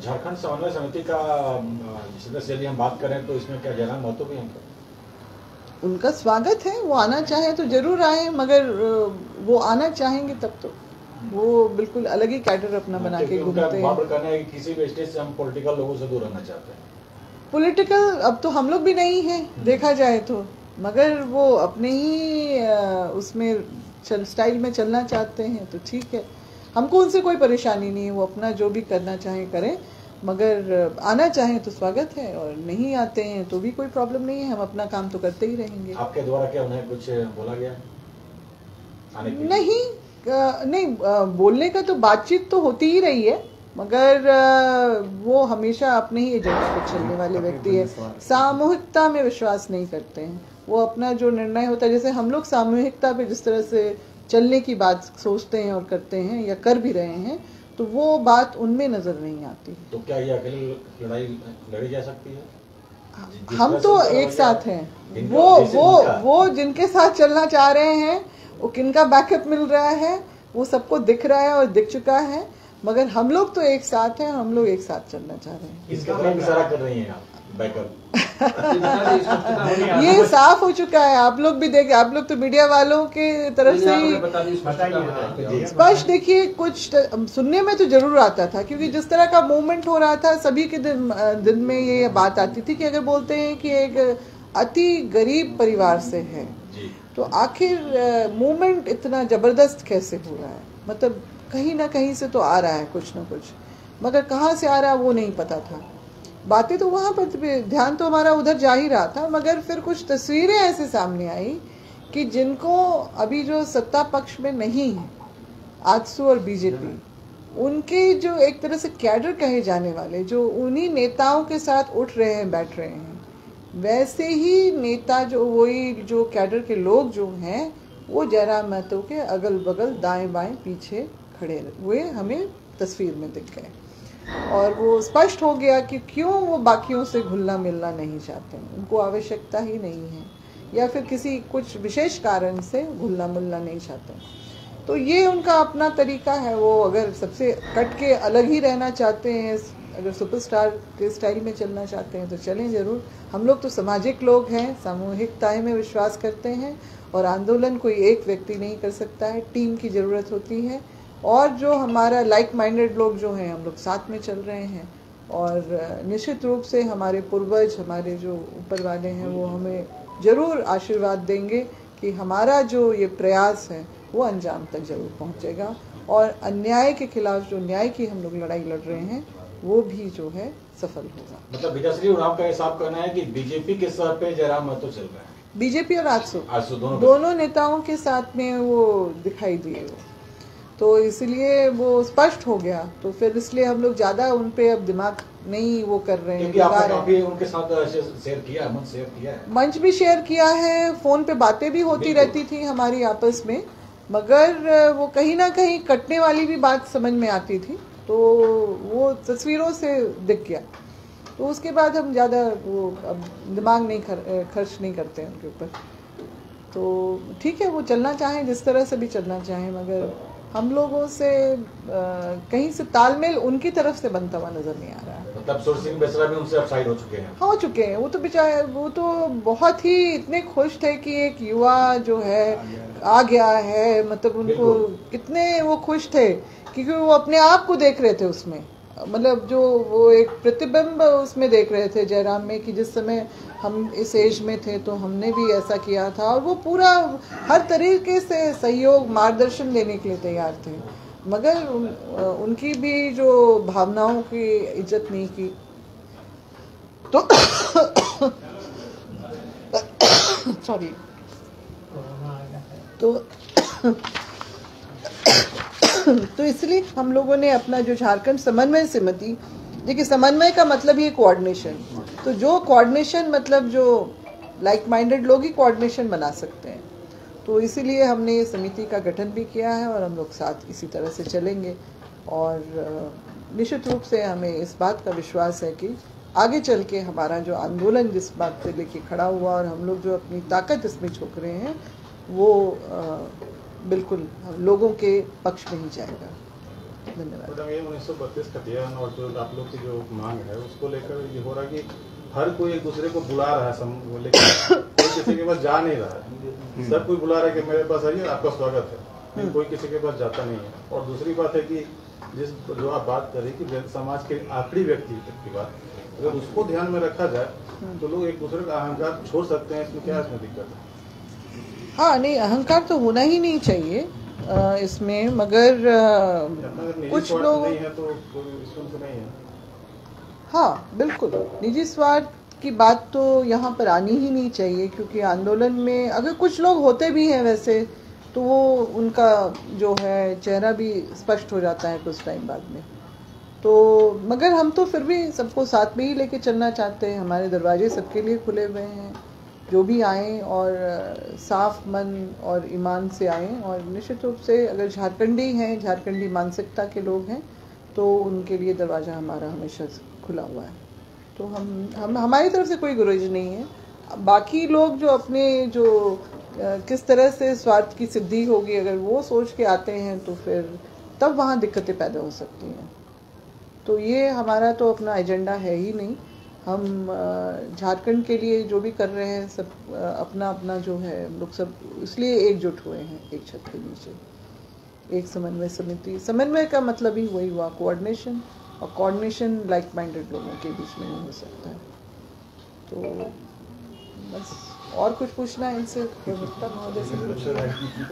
झारखंड समन्वय समिति का सदस्य यदि हम बात करें तो इसमें क्या जयराम महतो भी हैं? उनका स्वागत है, वो आना चाहे तो जरूर आए, मगर वो आना चाहेंगे तब तो वो बिल्कुल अलग ही कैडर अपना बना के घूमते हैं। कहना है कि किसी भी स्टेज से हम पॉलिटिकल लोगों से दूर रहना चाहते हैं। पॉलिटिकल अब तो हम लोग भी नहीं है देखा जाए तो, मगर वो अपने ही उसमें स्टाइल में चलना चाहते हैं तो ठीक है, हमको उनसे कोई परेशानी नहीं है, वो अपना जो भी करना चाहें करें, मगर आना चाहें तो स्वागत है और नहीं आते हैं तो भी कोई प्रॉब्लम नहीं है, हम अपना काम तो करते ही रहेंगे। आपके द्वारा क्या उन्हें कुछ बोला गया आने के? नहीं, बोलने का तो बातचीत तो होती ही रही है, मगर वो हमेशा अपने ही एजेंडा पर चलने वाले व्यक्ति है, सामूहिकता में विश्वास नहीं करते हैं। वो अपना जो निर्णय होता है, जैसे हम लोग सामूहिकता पे जिस तरह से चलने की बात सोचते हैं और करते हैं या कर भी रहे हैं, तो वो बात उनमें नजर नहीं आती। तो क्या ये अकेली लड़ाई लड़ी जा सकती है? हम तो एक साथ हैं, वो जिनके साथ चलना चाह रहे हैं, वो किनका बैकअप मिल रहा है वो सबको दिख रहा है और दिख चुका है, मगर हम लोग तो एक साथ हैं, हम लोग एक साथ चलना चाह रहे हैं। इसके तरफ इशारा कर रही हैं आप, बैकअप ये साफ हो चुका है, आप लोग भी देखे, आप लोग तो मीडिया वालों के तरफ से ही स्पष्ट देखिए, कुछ सुनने में तो जरूर आता था, क्योंकि जिस तरह का मूवमेंट हो रहा था सभी के दिन में ये बात आती थी कि अगर बोलते हैं कि एक अति गरीब परिवार से है तो आखिर मूवमेंट इतना जबरदस्त कैसे हो रहा है, मतलब कहीं ना कहीं से तो आ रहा है कुछ ना कुछ, मगर कहाँ से आ रहा है वो नहीं पता था। बातें तो वहाँ पर, ध्यान तो हमारा उधर जा ही रहा था, मगर फिर कुछ तस्वीरें ऐसे सामने आई कि जिनको अभी जो सत्ता पक्ष में नहीं है, आजसू और बीजेपी, उनके जो एक तरह से कैडर कहे जाने वाले, जो उन्हीं नेताओं के साथ उठ रहे हैं, बैठ रहे हैं, वैसे ही नेता जो वही जो कैडर के लोग जो हैं, वो जयराम महतो के अगल बगल दाएं बाएं पीछे खड़े हुए हमें तस्वीर में दिख गए, और वो स्पष्ट हो गया कि क्यों वो बाकियों से घुलना मिलना नहीं चाहते, उनको आवश्यकता ही नहीं है, या फिर किसी कुछ विशेष कारण से घुलना मिलना नहीं चाहते। तो ये उनका अपना तरीका है, वो अगर सबसे कट के अलग ही रहना चाहते हैं, अगर सुपरस्टार के स्टाइल में चलना चाहते हैं तो चलें जरूर। हम लोग तो सामाजिक लोग हैं, सामूहिकता में विश्वास करते हैं, और आंदोलन कोई एक व्यक्ति नहीं कर सकता है, टीम की ज़रूरत होती है, और जो हमारा लाइक माइंडेड लोग जो हैं, हम लोग साथ में चल रहे हैं, और निश्चित रूप से हमारे पूर्वज, हमारे जो ऊपर वाले हैं, वो हमें ज़रूर आशीर्वाद देंगे कि हमारा जो ये प्रयास है वो अंजाम तक जरूर पहुंचेगा, और अन्याय के खिलाफ जो न्याय की हम लोग लड़ाई लड़ रहे हैं वो भी जो है सफल होगा। मतलब विजयश्री उरांव का हिसाब कहना है कि बीजेपी के सर पे जयराम महतो चल रहा है, बीजेपी और आजसू दोनों नेताओं के साथ में वो दिखाई दिए, तो इसलिए वो स्पष्ट हो गया, तो फिर इसलिए हम लोग ज्यादा उन पे अब दिमाग नहीं वो कर रहे हैं। आपने उनके साथ शेयर किया, मंच भी शेयर किया है, फोन पे बातें भी होती रहती थी हमारी आपस में, मगर वो कहीं ना कहीं कटने वाली भी बात समझ में आती थी, तो वो तस्वीरों से दिख गया, तो उसके बाद हम ज़्यादा वो अब दिमाग नहीं खर्च नहीं करते हैं उनके ऊपर। तो ठीक है, वो चलना चाहें जिस तरह से भी चलना चाहें, मगर हम लोगों से कहीं से तालमेल उनकी तरफ से बनता हुआ नजर नहीं आ रहा है। मतलब सुरसिंह बेसरा भी उनसे अपसाइड हो चुके हैं? हो चुके हैं, वो तो बेचारे, वो तो बहुत ही इतने खुश थे कि एक युवा जो है आ गया है, मतलब उनको इतने वो खुश थे क्योंकि वो अपने आप को देख रहे थे उसमें, मतलब जो वो एक प्रतिबिंब उसमें देख रहे थे जयराम में, कि जिस समय हम इस एज में थे तो हमने भी ऐसा किया था, और वो पूरा हर तरीके से सहयोग मार्गदर्शन देने के लिए तैयार थे, मगर उनकी भी जो भावनाओं की इज्जत नहीं की, तो सॉरी, तो इसलिए हम लोगों ने अपना जो झारखंड समन्वय समिति, देखिए समन्वय का मतलब ही कोऑर्डिनेशन, तो जो कोऑर्डिनेशन मतलब जो लाइक माइंडेड लोग ही कोऑर्डिनेशन बना सकते हैं, तो इसीलिए हमने ये समिति का गठन भी किया है, और हम लोग साथ इसी तरह से चलेंगे, और निश्चित रूप से हमें इस बात का विश्वास है कि आगे चल के हमारा जो आंदोलन जिस बात से लेके खड़ा हुआ और हम लोग जो अपनी ताकत इसमें झोंक रहे हैं, वो बिल्कुल लोगों के पक्ष में ही जाएगा। धन्यवाद। मैडम, ये 1932 का बयान और जो आप लोग की जो मांग है उसको लेकर ये हो रहा है कि हर कोई एक दूसरे को बुला रहा है, लेकिन कोई किसी के पास जा नहीं रहा है। सब कोई बुला रहा है कि मेरे पास आइए, आपका स्वागत है, लेकिन कोई किसी के पास जाता नहीं है। और दूसरी बात है कि जो आप बात कर रही कि समाज के आखिरी व्यक्ति की बात, अगर उसको ध्यान में रखा जाए तो लोग एक दूसरे का अहंकार छोड़ सकते हैं। इसमें क्या इसमें दिक्कत है? हाँ, नहीं, अहंकार तो होना ही नहीं चाहिए इसमें, मगर कुछ लोग नहीं है तो इसमें तो नहीं है। हाँ, बिल्कुल निजी स्वार्थ की बात तो यहाँ पर आनी ही नहीं चाहिए, क्योंकि आंदोलन में अगर कुछ लोग होते भी हैं वैसे, तो वो उनका जो है चेहरा भी स्पष्ट हो जाता है कुछ टाइम बाद में। तो मगर हम तो फिर भी सबको साथ में ही लेके चलना चाहते हैं। हमारे दरवाजे सबके लिए खुले हुए हैं, जो भी आएँ और साफ मन और ईमान से आएँ। और निश्चित रूप से अगर झारखंडी हैं, झारखंडी मानसिकता के लोग हैं, तो उनके लिए दरवाज़ा हमारा हमेशा खुला हुआ है। तो हम हमारी तरफ से कोई गुरेज नहीं है। बाकी लोग जो अपने जो किस तरह से स्वार्थ की सिद्धि होगी, अगर वो सोच के आते हैं तो फिर तब वहाँ दिक्कतें पैदा हो सकती हैं। तो ये हमारा तो अपना एजेंडा है ही नहीं। हम झारखंड के लिए जो भी कर रहे हैं सब अपना अपना जो है, हम लोग सब इसलिए एकजुट हुए हैं एक छत के नीचे, एक समन्वय समिति। समन्वय का मतलब ही वही हुआ कोऑर्डिनेशन, और कोऑर्डिनेशन लाइक माइंडेड लोगों के बीच में नहीं हो सकता है। तो बस और कुछ पूछना है इनसे, प्रवक्ता महोदय से?